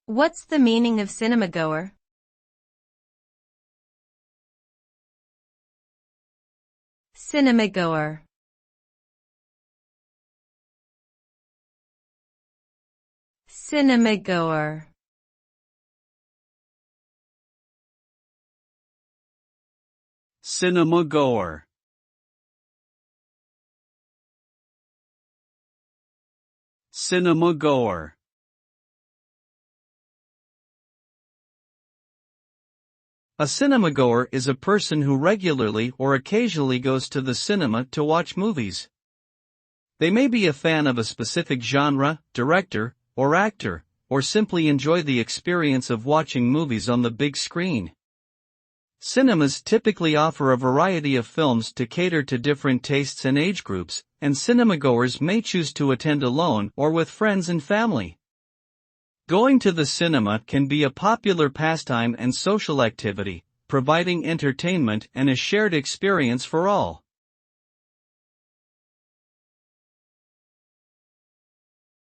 What's the meaning of cinema-goer? Cinema-goer. Cinema-goer. Cinema-goer. Cinema-goer. A cinema-goer is a person who regularly or occasionally goes to the cinema to watch movies. They may be a fan of a specific genre, director, or actor, or simply enjoy the experience of watching movies on the big screen. Cinemas typically offer a variety of films to cater to different tastes and age groups, and cinema-goers may choose to attend alone or with friends and family. Going to the cinema can be a popular pastime and social activity, providing entertainment and a shared experience for all.